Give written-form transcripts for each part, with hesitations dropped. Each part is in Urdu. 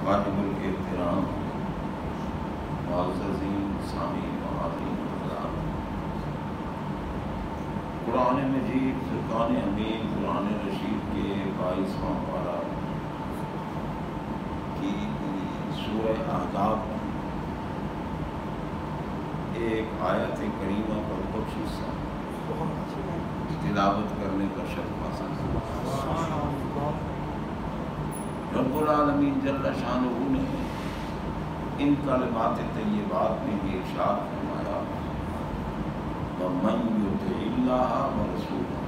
واجب الاحترام معززین سامعین و حاضرین حضرات، قرآن مجید فرقان حمید قرآن رشید کے 22واں پارہ کی سورہ احزاب ایک آیت کریمہ پر کچھ حصہ تلاوت کرنے کا شرف حاصل ہے۔ رب العالمین جل شانہ نے ان کلمات طیبات میں یہ ارشاد فرمایا وَمَن يُطِعِ اللَّهَ وَرَسُولَهُ،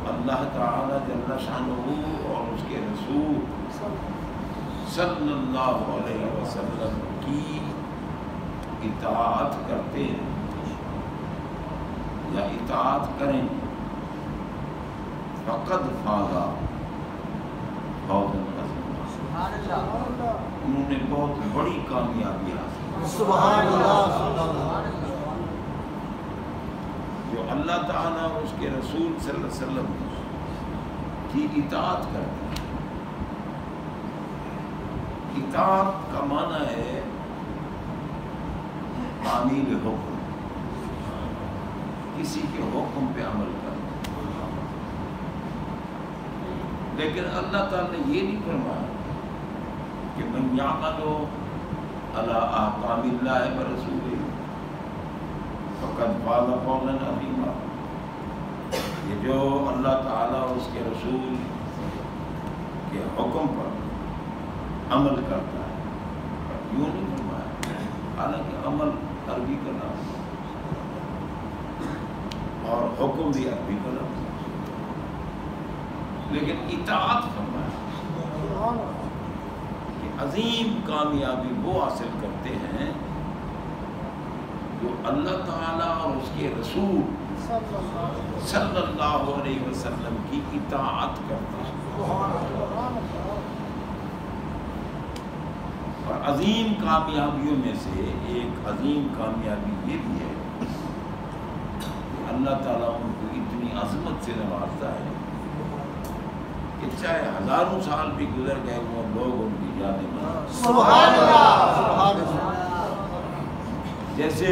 اللہ تعالی جل شانہ اور اس کے رسول صلی اللہ علیہ وسلم کی اطاعت کرتے ہیں یا اطاعت کریں، فقد فاز فوزا عظیما، انہوں نے بہت بڑی کامیابی حاصل کی۔ سبحان اللہ۔ جو اللہ تعالیٰ اور اس کے رسول صلی اللہ علیہ وسلم کی اطاعت کرتے ہیں۔ اطاعت کا معنی ہے تعمیل حکم، کسی کے حکم پہ عمل کرنا۔ لیکن اللہ تعالیٰ نے یہ نہیں فرمایا کہ من یعمل علی احکام اللہ ورسولہ فقد فاز فوزا عظیما، یہ جو اللہ تعالیٰ اور اس کے رسول کے حکم پر عمل کرتا ہے، یوں نہیں فرمایا، حالانکہ عمل عربی کا نام اور حکم بھی عربی کا نام، لیکن اطاعت فرمایا کہ عظیم کامیابی وہ حاصل کرتے ہیں جو اللہ تعالیٰ اور اس کے رسول صلی اللہ علیہ وسلم کی اطاعت کرتے ہیں۔ اور عظیم کامیابیوں میں سے ایک عظیم کامیابی یہ بھی ہے کہ اللہ تعالیٰ ان کو اتنی عظمت سے نوازتا ہے کہ چاہے ہزاروں سال بھی گزر گئے وہ لوگ ان کی یادیں مناتے ہیں۔ سبحان اللہ۔ سبحان اللہ۔ جیسے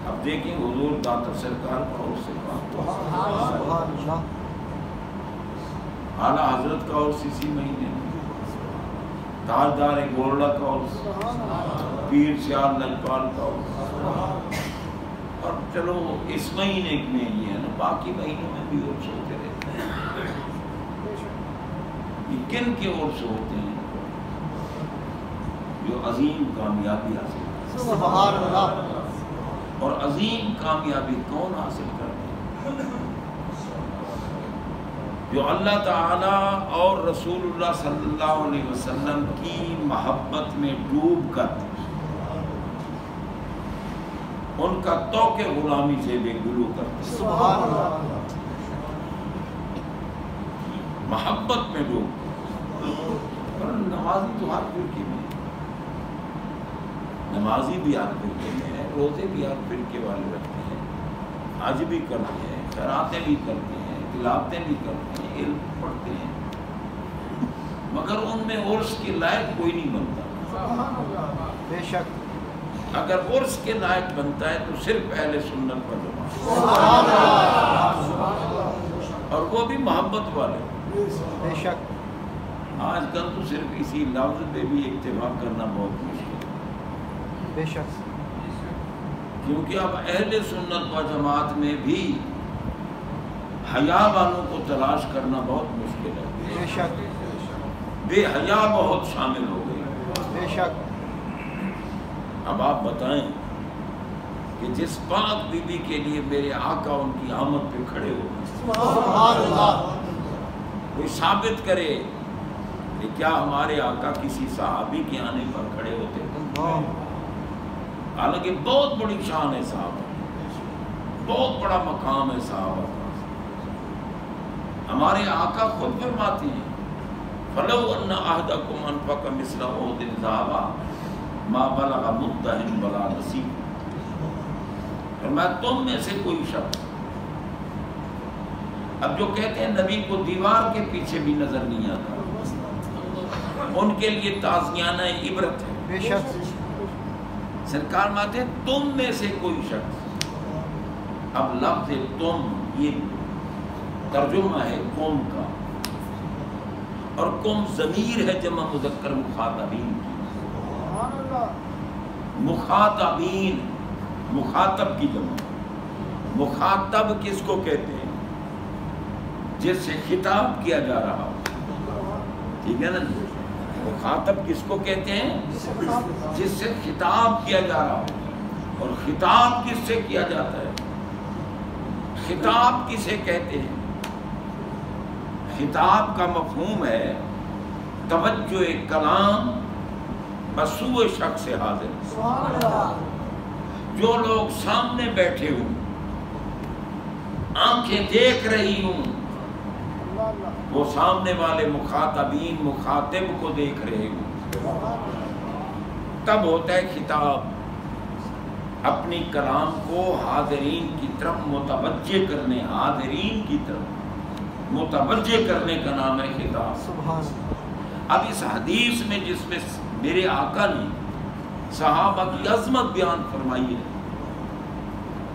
اب دیکھیں حضور داتا سرکار کا عرس سے سبحان اللہ۔ اعلیٰ حضرت کا عرس اسی مہینے میں، تاجدار گورڈا کا عرس، پیر سیال لجپال کا عرس، اور چلو اس مہینے میں یہ ہے نا، باقی مہینوں میں بھی عرس ہوتے رہتے ہیں۔ یہ کن کے عرس ہوتے ہیں جو عظیم کامیابی حاصل کرتے ہیں۔ سبحان اللہ۔ اور عظیم کامیابی کون حاصل کرتے ہیں؟ جو اللہ تعالیٰ اور رسول اللہ صلی اللہ علیہ وسلم کی محبت میں ڈوب کر ان کا توقع غلامی سے بے گلو کرتے ہیں۔ سبحان اللہ۔ محبت میں ڈوب کر، نمازی تو ہر فرقے میں، نمازی بھی ہر فرقے میں ہے، روزے بھی ہر فرقے والے رکھتے ہیں، حج بھی کرتے ہیں، خیراتیں بھی کرتے ہیں، تلاوتیں بھی کرتے ہیں، علم پڑھتے ہیں، مگر ان میں عرس کے لائق کوئی نہیں بنتا۔ بے شک۔ اگر عرس کے لائق بنتا ہے تو صرف اہل سنت پر جماعت، سبحان اللہ۔ اور وہ بھی محبت والے۔ بے شک۔ آج کل تو صرف اسی لفظ پہ بھی اکتفا کرنا بہت مشکل ہے، بے شک۔ کیونکہ اب اہل سنت و جماعت میں بھی حیا والوں کو تلاش کرنا بہت مشکل ہے، بے شک۔ بے حیا بہت شامل ہو گئی۔ بے شک۔ اب آپ بتائیں کہ جس پاک بی بی کے لیے میرے آقا ان کی آمد پہ کھڑے ہو گئے، سبحان اللہ۔ کوئی ثابت کرے کہ کیا ہمارے آقا کسی صحابی کے آنے پر کھڑے ہوتے تھے؟ حالانکہ بہت بڑی شان ہے صحابہ، بہت بڑا مقام ہے صحابہ کا۔ ہمارے آقا خود فرماتے ہیں فَلَوْ أَنَّ أَحَدَكُمْ أَنفَقَ مِثْلَ أُحُدٍ ذَهَبًا مَا بَلَغَ مُدَّهٍ وَلَا نَصِيبًا، فرمایا تم میں سے کوئی شخص، اب جو کہتے ہیں نبی کو دیوار کے پیچھے بھی نظر نہیں آتا، ان کے لیے تعزیانہ عبرت ہے۔ بے شک سرکار ماتے ہیں تم میں سے کوئی شخص، اب لفظ تم یہ ترجمہ ہے قوم کا، اور قوم ضمیر ہے جمع مذکر مخاطبین کی۔ مخاطبین مخاطب کی جمع، مخاطب کس کو کہتے ہیں؟ جس سے خطاب کیا جا رہا ہو، ٹھیک ہے نا؟ مخاطب کس کو کہتے ہیں؟ جس سے خطاب کیا جا رہا ہو۔ اور خطاب کس سے کیا جاتا ہے؟ خطاب کسے کہتے ہیں؟ خطاب کا مفہوم ہے توجہ کلام بسوء شخص سے حاضر، جو لوگ سامنے بیٹھے ہوں، آنکھیں دیکھ رہی ہوں، وہ سامنے والے مخاطبین مخاطب کو دیکھ رہے ہوں، تب ہوتا ہے خطاب۔ اپنی کلام کو حاضرین کی طرف متوجہ کرنے، حاضرین کی طرف متوجہ کرنے کا نام ہے خطاب۔ سبحان اب اس حدیث میں جس میں میرے آقا نے صحابہ کی عظمت بیان فرمائی ہے،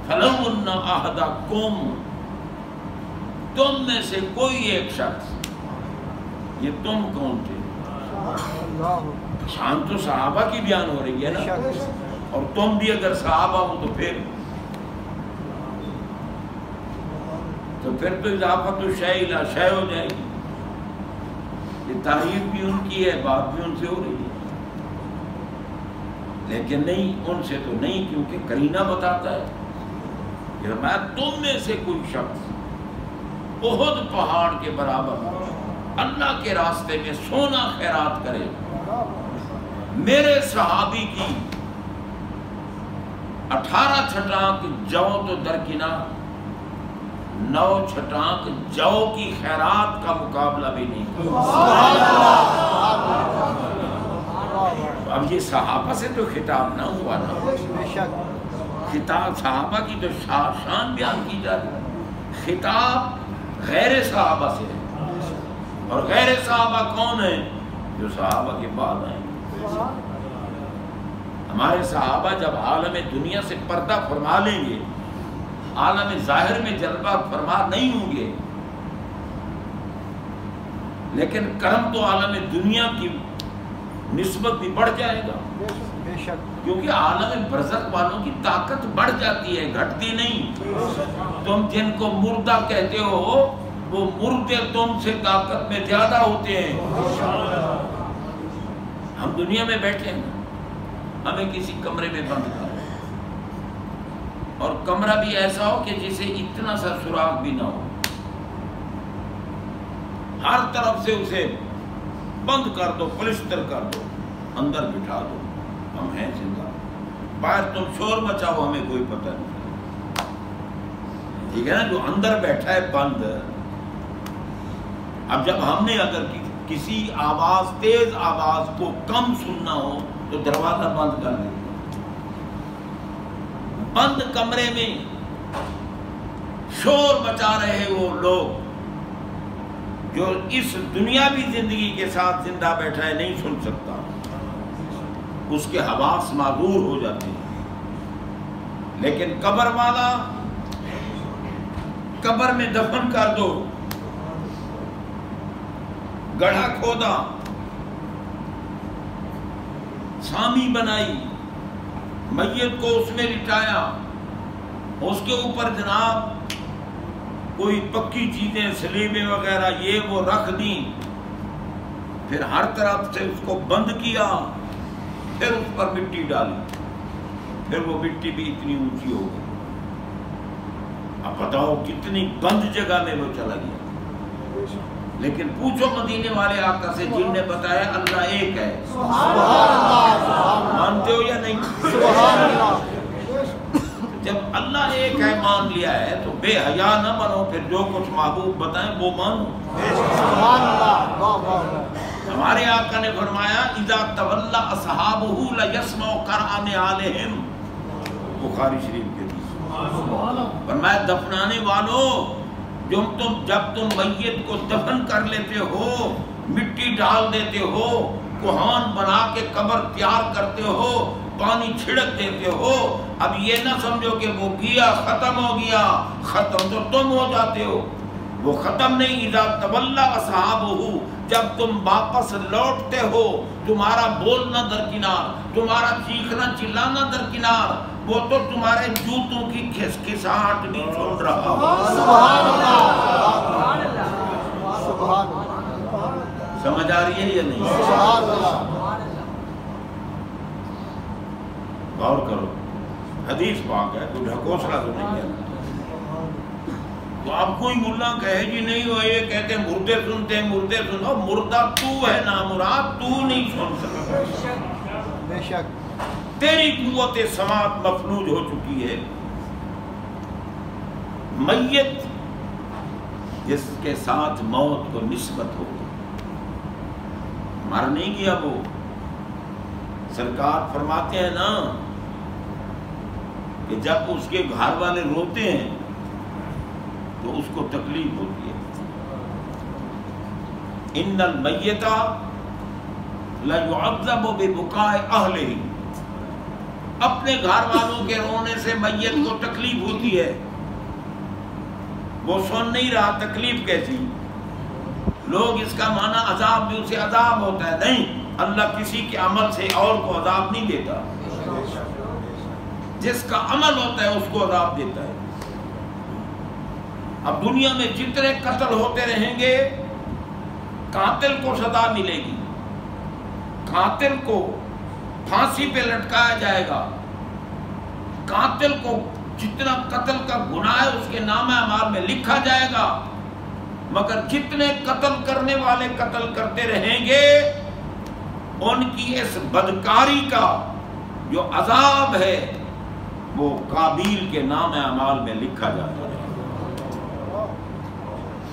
فَلَوْ أَنَّ أَحَدَكُمْ، تم میں سے کوئی ایک شخص، یہ تم کون تھے؟ اللہ شان تو صحابہ کی بیان ہو رہی ہے بے نا، شک اور تم بھی اگر صحابہ ہو تو پھر اضافت الشیء الی شیء ہو جائے گی۔ یہ تعریف بھی ان کی ہے، بات بھی ان سے ہو رہی ہے، لیکن نہیں، ان سے تو نہیں، کیونکہ قرینہ بتاتا ہے کہ میں تم میں سے کوئی شخص احد پہاڑ کے برابر اللہ کے راستے میں سونا خیرات کرے، میرے صحابی کی 18 چھٹانک جو تو درکنار، 9 چھٹانک جو کی خیرات کا مقابلہ بھی نہیں۔ اب یہ صحابہ سے تو خطاب نہ ہوا نا، بے شک خطاب صحابہ کی تو شان بیان کی جا رہی ہے، خطاب غیر صحابہ سے ہے، اور غیر صحابہ کون ہیں؟ جو صحابہ کے بعد آئیں۔ ہمارے صحابہ جب عالم دنیا سے پردہ فرما لیں گے، عالم ظاہر میں جلوہ فرما نہیں ہوں گے، لیکن کرم تو عالم دنیا کی نسبت بھی بڑھ جائے گا، بے شک کیونکہ عالم برزخ والوں کی طاقت بڑھ جاتی ہے، گھٹتی نہیں۔ تم جن کو مردہ کہتے ہو، وہ مردے تم سے طاقت میں زیادہ ہوتے ہیں۔ ہم دنیا میں بیٹھے ہیں، ہمیں کسی کمرے میں بند کر، اور کمرہ بھی ایسا ہو کہ جسے اتنا سا سوراخ بھی نہ ہو، ہر طرف سے اسے بند کر دو، پلستر کر دو، اندر بٹھا دو، ہم ہیں زندہ، باہر تم شور مچاؤ، ہمیں کوئی پتہ نہیں، ٹھیک ہے نا؟ جو اندر بیٹھا ہے بند، اب جب ہم نے اگر کسی آواز، تیز آواز کو کم سننا ہو تو دروازہ بند کر دیں، بند کمرے میں شور مچا رہے وہ لوگ جو اس دنیاوی زندگی کے ساتھ زندہ بیٹھا ہے، نہیں سن سکتا، اس کے حواس معذور ہو جاتے ہیں۔ لیکن قبر والا، قبر میں دفن کر دو، گڑھا کھودا، سامی بنائی، میت کو اس میں لٹایا، اس کے اوپر جناب کوئی پکی چیزیں، سلیبیں وغیرہ یہ وہ رکھ دیں، پھر ہر طرف سے اس کو بند کیا، پھر اس پر مٹی ڈالی، پھر وہ مٹی بھی اتنی اونچی ہو گئی۔ اب بتاؤ کتنی بند جگہ میں وہ چلا گیا، لیکن پوچھو مدینے والے آقا سے جن نے بتایا اللہ ایک ہے، مانتے ہو یا نہیں؟ جب اللہ ایک ہے مان لیا ہے تو بے حیا نہ بنو، پھر جو کچھ محبوب بتائیں وہ مانو۔ ہمارے آقا نے فرمایا اذا تولی اصحابہ لیسمع قرآن آلہم، بخاری شریف کے حدیث، فرمایا دفنانے والوں، جب تم میت کو دفن کر لیتے ہو مٹی ڈال دیتے ہو، کوہان بنا کے قبر تیار کرتے ہو، پانی چھڑک دیتے ہو، اب یہ نہ سمجھو کہ وہ گیا ختم ہو گیا، ختم تو تم ہو جاتے ہو، وہ ختم نہیں۔ اذا تولی اصحابہ، جب تم واپس لوٹتے ہو، تمہارا بولنا درکنار، تمہارا چیخنا چلانا درکنار، وہ تو تمہارے جوتوں کی کھسکھساہٹ بھی سن رہا ہو۔ سبحان اللہ، سبحان اللہ، سمجھ آ رہی ہے یا نہیں؟ سبحان اللہ۔ غور کرو، حدیث پاک ہے، کوئی ڈھکوسلا تو نہیں ہے۔ تو اب کوئی ملا کہے جی نہیں وہ یہ کہتے ہیں مردے سنتے ہیں، مردے سنو، مردہ تو ہے نامراد، تو نہیں سن سکتا، بے شک تیری قوت سماعت مفلوج ہو چکی ہے۔ میت جس کے ساتھ موت کو نسبت ہو گئی، مر نہیں گیا وہ، سرکار فرماتے ہیں نا کہ جب اس کے گھر والے روتے ہیں تو اس کو تکلیف ہوتی ہے۔ ان المیت لیعذب ببکاء اہلہ، اپنے گھر والوں کے رونے سے میت کو تکلیف ہوتی ہے، وہ سن نہیں رہا، تکلیف کیسی؟ لوگ اس کا معنی عذاب بھی اسے عذاب ہوتا ہے، نہیں، اللہ کسی کے عمل سے اور کو عذاب نہیں دیتا، جس کا عمل ہوتا ہے اس کو عذاب دیتا ہے۔ اب دنیا میں جتنے قتل ہوتے رہیں گے، قاتل کو سزا ملے گی، قاتل کو پھانسی پہ لٹکایا جائے گا، قاتل کو جتنا قتل کا گناہ ہے اس کے نامہ اعمال میں لکھا جائے گا، مگر جتنے قتل کرنے والے قتل کرتے رہیں گے ان کی اس بدکاری کا جو عذاب ہے وہ قابیل کے نام اعمال میں لکھا جاتا ہے،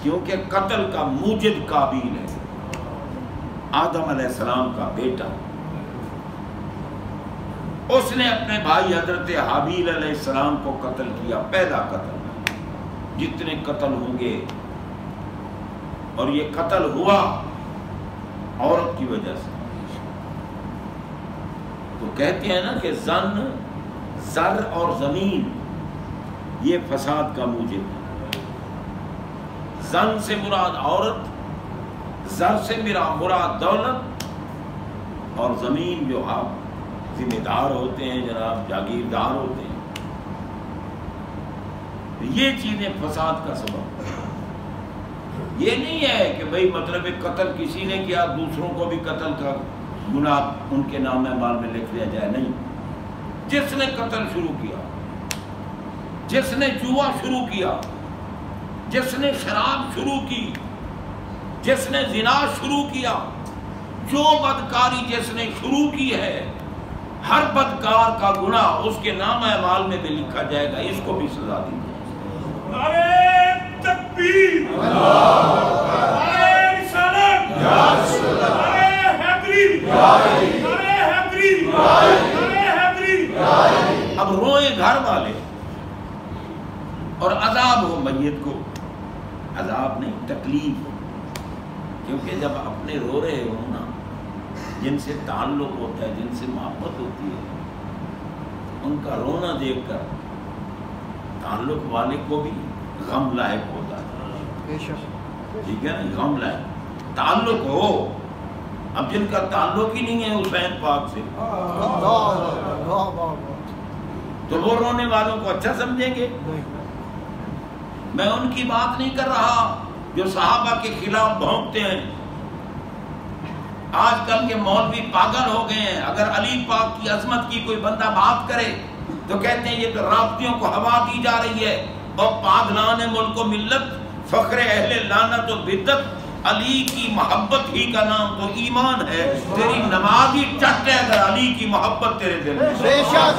کیونکہ قتل کا موجد قابیل ہے، آدم علیہ السلام کا بیٹا، اس نے اپنے بھائی حضرت حابیل علیہ السلام کو قتل کیا، پہلا قتل، جتنے قتل ہوں گے، اور یہ قتل ہوا عورت کی وجہ سے۔ تو کہتے ہیں نا کہ زن، زر اور زمین یہ فساد کا موجب ہے۔ زن سے مراد عورت، زر سے مراد دولت، اور زمین جو آپ ذمہ دار ہوتے ہیں جناب، جاگیردار ہوتے ہیں، یہ چیزیں فساد کا سبب ہے۔ یہ نہیں ہے کہ بھئی مطلب قتل کسی نے کیا دوسروں کو بھی قتل کا گناہ ان کے نام اعمال میں لکھ دیا جائے، نہیں، جس نے قتل شروع کیا، جس نے جوا شروع کیا، جس نے شراب شروع کی، جس نے زنا شروع کیا، جو بدکاری جس نے شروع کی ہے، ہر بدکار کا گناہ اس کے نام اعمال میں بھی لکھا جائے گا، اس کو بھی سزا دی جائے گی۔ نعرہ تکبیر، نعرہ رسالت، نعرہ حیدری، نعرہ حیدری، نعرہ حیدری۔ اب روئے گھر والے اور عذاب ہو میت کو، عذاب نہیں تکلیف، کیونکہ جب اپنے رو رہے ہو نا، جن سے تعلق ہوتا ہے، جن سے محبت ہوتی ہے، ان کا رونا دیکھ کر تعلق والے کو بھی غم لاحق ہوتا ہے، ٹھیک ہے نا، غم لاحق تعلق ہو۔ اب جن کا تعلق ہی نہیں ہے حسین پاک سے تو وہ رونے والوں کو اچھا سمجھیں گے؟ میں ان کی بات نہیں کر رہا جو صحابہ کے خلاف بھونکتے ہیں۔ آج کل کے مولوی پاگل ہو گئے ہیں، اگر علی پاک کی عظمت کی کوئی بندہ بات کرے تو کہتے ہیں یہ تو رافضیوں کو ہوا دی جا رہی ہے، اور پاگلان ملک و ملت، فخر اہل لعنت و بدعت، علی کی محبت ہی کا نام تو ایمان ہے، تیری نماز ہی چٹ ہے اگر علی کی محبت تیرے دل میں۔ بے شک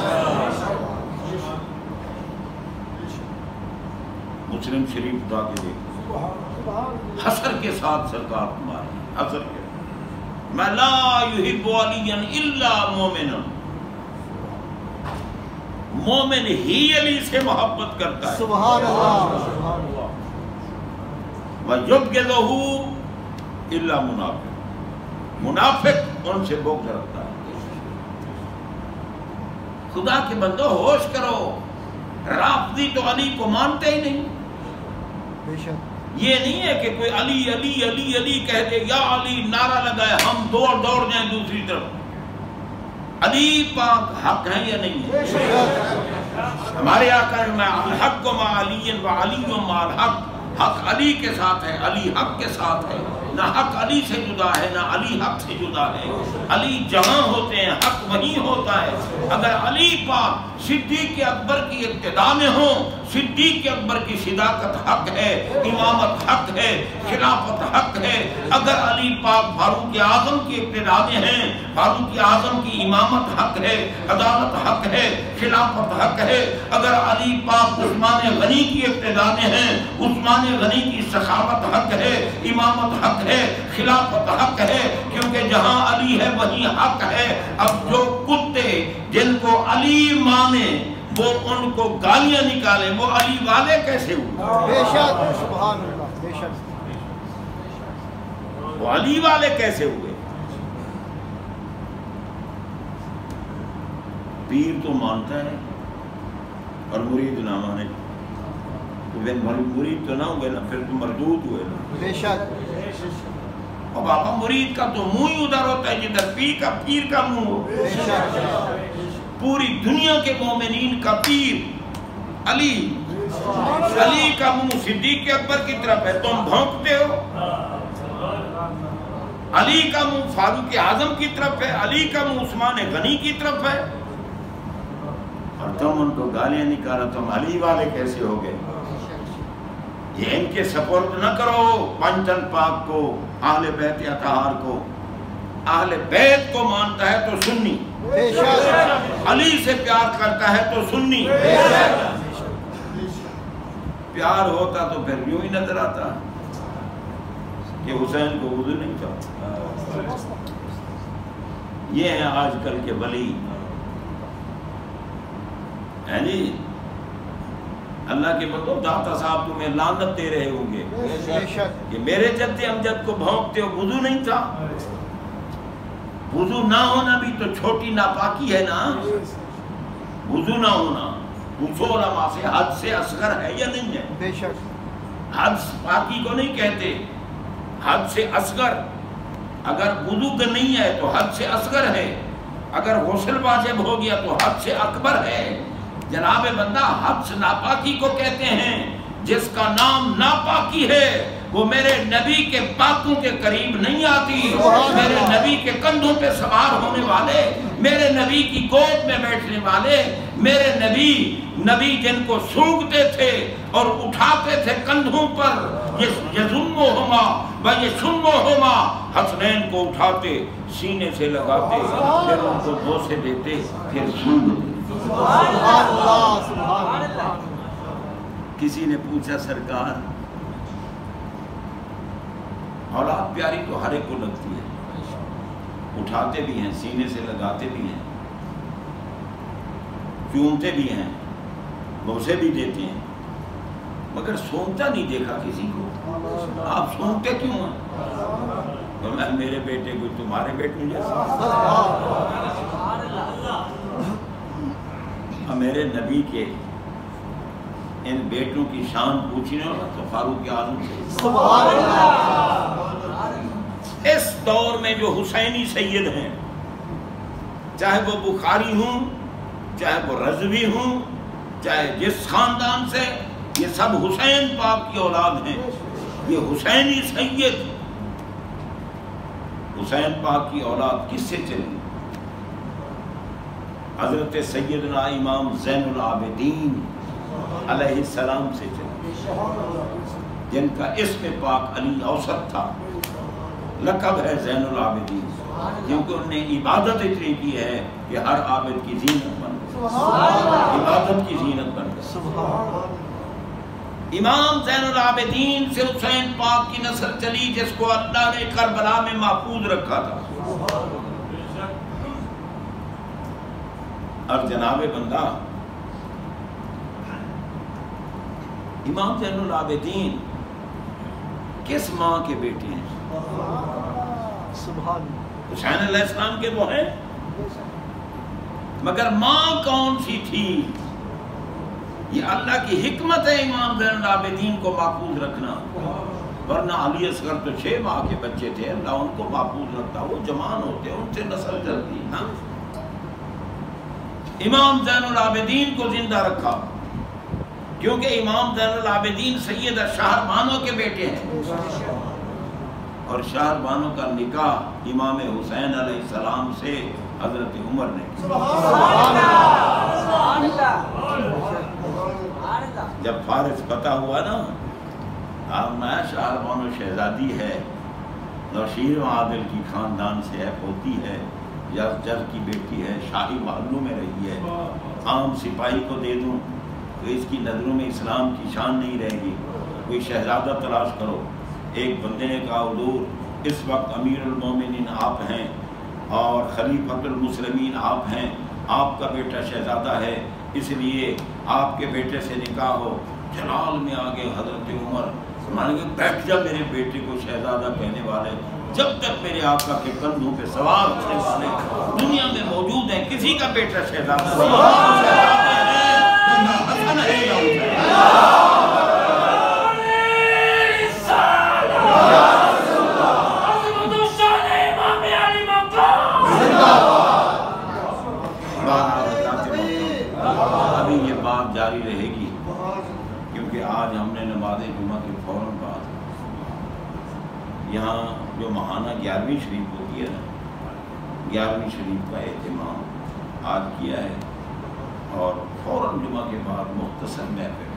مسلم شریف اٹھا کے دیکھ، حسر کے ساتھ سرکار تمہاری، حسر کے میں لا یحب علیا الا مومنا، مومن ہی علی سے محبت کرتا ہے۔ سبحان اللہ، سبحان اللہ۔ وَيُبْغِضُهُ الا منافق، منافق ان سے بغض رکھتا ہے۔ خدا کے بندو ہوش کرو، رافضی تو علی کو مانتے ہی نہیں۔ بے شک یہ نہیں ہے کہ کوئی علی علی علی علی کہہ دے، یا علی نعرہ لگائے، ہم دوڑ جائیں دوسری طرف۔ علی پاک حق ہے یا نہیں ہے؟ بے شک ہمارے آقا میں الحق مع علی و علی مع الحق، حق علی کے ساتھ ہے، علی حق کے ساتھ ہے، نہ حق علی سے جدا ہے نہ علی حق سے جدا ہے۔ علی جہاں ہوتے ہیں حق وہیں ہوتا ہے۔ اگر علی پاک صدیق اکبر کی ابتدا میں ہوں، صدیق اکبر کی صداقت حق ہے، امامت حق ہے، خلافت حق ہے۔ اگر علی پاک فاروق اعظم کی ابتدا میں ہیں، فاروق اعظم کی امامت حق ہے، عدالت حق ہے، خلافت حق ہے۔ اگر علی پاک عثمان غنی کی ابتدا میں ہیں، عثمان غنی کی سخاوت حق ہے، امامت حق ہے، خلافت حق ہے، کیونکہ جہاں علی ہے وہیں حق ہے۔ اب جو کتے جن کو علی مانے وہ ان کو گالیاں نکالے، وہ علی والے کیسے ہوئے؟ بے شک سبحان اللہ بے شک وہ علی والے کیسے ہوئے؟ پیر تو مانتا ہے اور مرید نہ مانے، تو مرید تو نہ ہوئے نا، پھر تو مردود ہوئے نا۔ بے شک اور بابا مرید کا تو منہ ہی ادھر ہوتا ہے جدھر پیر کا منہ ہو۔ بے شک پوری دنیا کے مومنین کا پیر علی، علی کا منہ صدیق اکبر کی طرف ہے، تم بھونکتے ہو۔ علی کا منہ فاروق اعظم کی طرف ہے، علی کا منہ عثمان غنی کی طرف ہے، اور تم ان کو گالیاں نکالا، تم علی والے کیسے ہو گئے؟ یہ ان کے سپورٹ نہ کرو پنجتن پاک کو، اہل بیت اطہار کو۔ اہل بیت کو مانتا ہے تو سنی، بے شک علی سے پیار کرتا ہے تو سنی۔ بے شک پیار ہوتا تو پھر یوں ہی نظر آتا کہ حسین کو وضو نہیں تھا۔ یہ ہیں آج کل کے ولی، ہے جی اللہ کے بندو، داتا صاحب تمہیں لعنت دے رہے ہوں گے بے شک کہ میرے جد امجد کو بھونکتے ہو، وضو نہیں تھا۔ وضو نہ ہونا بھی تو چھوٹی ناپاکی ہے نا، وضو نہ ہونا پوچھو علماء سے، حد سے اصغر ہے یا نہیں ہے؟ بے شک حد پاکی کو نہیں کہتے، حد سے اصغر۔ اگر وضو کا نہیں ہے تو حد سے اصغر ہے، اگر غسل واجب ہو گیا تو حد سے اکبر ہے۔ جناب بندہ، حد سے ناپاکی کو کہتے ہیں، جس کا نام ناپاکی ہے وہ میرے نبی کے پاکوں کے قریب نہیں آتی۔ میرے نبی کے کندھوں پہ سوار ہونے والے، میرے نبی کی گود میں بیٹھنے والے، میرے نبی جن کو سونگتے تھے اور اٹھاتے تھے کندھوں پر، یزمہما و یشمہما، حسنین کو اٹھاتے سینے سے لگاتے، پھر ان کو بوسے دیتے، پھر سونگتے۔ سبحان اللہ سبحان اللہ کسی نے پوچھا سرکار اولاد پیاری تو ہر ایک کو لگتی ہے، اٹھاتے بھی ہیں، سینے سے لگاتے بھی ہیں، چومتے بھی ہیں، بوسے بھی دیتے ہیں، مگر سونگتا نہیں دیکھا کسی کو۔ آپ سونگتے کیوں ہیں؟ میں میرے بیٹے کو تمہارے بیٹے جیسا، میرے نبی کے ان بیٹوں کی شان پوچھنے ہوگا تو فاروق اعظم سے۔ سبحان اللہ اس دور میں جو حسینی سید ہیں، چاہے وہ بخاری ہوں، چاہے وہ رضوی ہوں، چاہے جس خاندان سے، یہ سب حسین پاک کی اولاد ہیں۔ یہ حسینی سید، حسین پاک کی اولاد کس سے چلی؟ حضرت سیدنا امام زین العابدین علیہ السلام سے چلی، جن کا اسم پاک علی اوسط تھا، لقب ہے زین العابدین، کیونکہ انہوں نے عبادت اتنی کی ہے کہ ہر عابد کی زینت بن گئی، عبادت کی زینت بن گئی۔ امام زین العابدین سے حسین پاک کی نسل چلی، جس کو اللہ نے کربلا میں محفوظ رکھا تھا۔ اور جناب بندہ، امام زین العابدین کس ماں کے بیٹے ہیں؟ سبحان حسین علیہ السلام کے وہ ہیں، مگر ماں کون سی تھی؟ یہ اللہ کی حکمت ہے امام زین العابدین کو محفوظ رکھنا، ورنہ علی اصغر تو 6 ماہ کے بچے تھے، اللہ ان کو محفوظ رکھتا، وہ جوان ہوتے، ان سے نسل چلتی نا۔ امام زین العابدین کو زندہ رکھا کیونکہ امام زین العابدین سیدہ شہر بانو کے بیٹے ہیں، اور شہر بانو کا نکاح امام حسین علیہ السلام سے حضرت عمر نے جب فارس فتح ہوا نا، اب میں شہر بانو شہزادی ہے، نوشیر و عادل کی خاندان سے ہے، پوتی ہے، یزجر کی بیٹی ہے، شاہی محلوں میں رہی ہے، عام سپاہی کو دے دوں تو اس کی نظروں میں اسلام کی شان نہیں رہے گی، کوئی شہزادہ تلاش کرو۔ ایک بندے نے کہا حضور اس وقت امیر المومنین آپ ہیں اور خلیفۃ المسلمین آپ ہیں، آپ کا بیٹا شہزادہ ہے، اس لیے آپ کے بیٹے سے نکاح ہو۔ جلال میں آگے حضرت عمر مان کے بیٹھ جا، میرے بیٹے کو شہزادہ کہنے والے، جب تک میرے آقا کے کندھوں پہ سوار ہونے والے دنیا میں موجود ہیں، کسی کا بیٹا شہزادہ ابھی یہ بات جاری رہے گی، کیونکہ آج ہم نے نماز جمعہ کے فوراً بعد یہاں جو ماہانہ 11ویں شریف ہوتی ہے نا، 11ویں شریف کا اہتمام آج کیا ہے، اور فوراً جمعہ کے بعد مختصر محفل،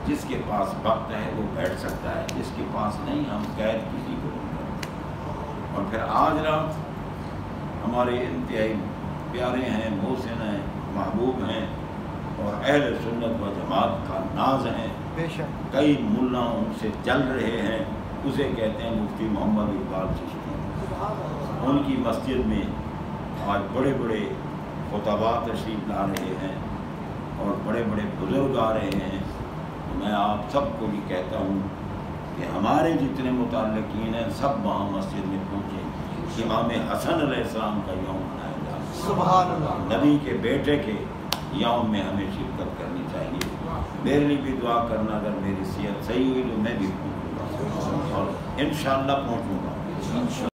جس کے پاس وقت ہے وہ بیٹھ سکتا ہے، جس کے پاس نہیں ہم قید کسی کو نہیں کرتے۔ اور پھر آج رات ہمارے انتہائی پیارے ہیں، محسن ہیں، محبوب ہیں، اور اہل سنت و جماعت کا ناز ہیں، بے شک کئی ملا ان سے چل رہے ہیں، اسے کہتے ہیں مفتی محمد اقبال چشتی۔ ان کی مسجد میں آج بڑے بڑے خطباء تشریف لا رہے ہیں اور بڑے بڑے بزرگ آ رہے ہیں۔ میں آپ سب کو بھی کہتا ہوں کہ ہمارے جتنے متعلقین ہیں سب وہاں مسجد میں پہنچیں، امام حسن علیہ السلام کا یوم منایا جائے، سبحان اللہ، نبی کے بیٹے کے یوم میں ہمیں شرکت کرنی چاہیے۔ میرے لیے بھی دعا کرنا، اگر میری صحت صحیح ہوئی تو میں بھی پہنچوں گا، اور انشاءاللہ پہنچوں گا۔